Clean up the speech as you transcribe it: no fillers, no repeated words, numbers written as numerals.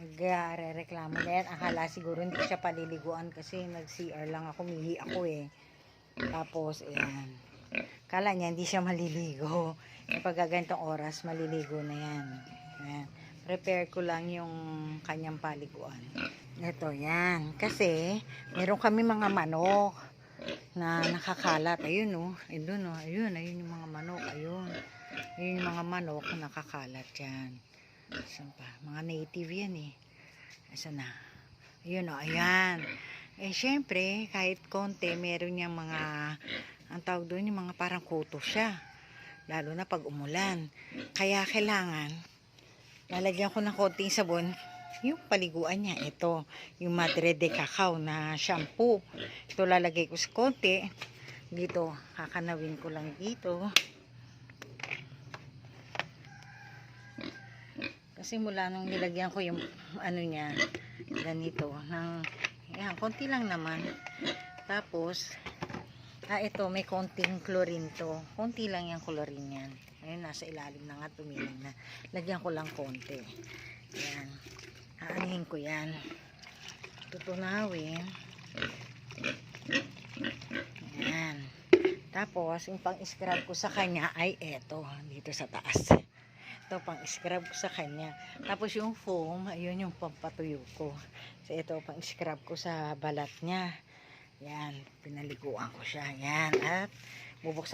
nagre-reklamo na yan. Akala siguro hindi siya paliliguan kasi nag-CR lang ako, mihi ako eh. Tapos, ayan. Kala niya hindi siya maliligo. Kapag ganitong oras, maliligo na yan. Ayan. Prepare ko lang yung kanyang paliguan. Ito, yan. Kasi, meron kami mga manok na nakakalat. Ayun, oh. Ayun, oh. Ayun yung mga manok. Ayun. Ayun yung mga manok na nakakalat yan. Saan pa? Mga native yan eh. Saan na? Ayun, oh. Ayan. Eh, syempre, kahit konti, meron niyang mga, ang tawag doon, yung mga parang kuto siya. Lalo na pag umulan. Kaya kailangan, lalagyan ko ng konting sabon, yung paliguan niya. Ito, yung Madre de Cacao na shampoo. Ito lalagay ko sa konti. Dito, kakanawin ko lang dito. Kasi mula nung nilagyan ko yung ano niya, ganito, ng, yan, konti lang naman. Tapos, ito, may konting chlorine to. Konti lang yung chlorine yan. Ayun, nasa ilalim na nga, tumingin na. Lagyan ko lang konti. Yan. Aanihin ko yan. Tutunawin. Yan. Tapos, yung pang-scrub ko sa kanya ay eto, dito sa taas. Ito, pang-scrub ko sa kanya. Tapos, yung foam, ayun yung pampatuyo ko. So, ito, pang-scrub ko sa balat niya. Yan, pinaliguan ko siya. Yan, at bubuksan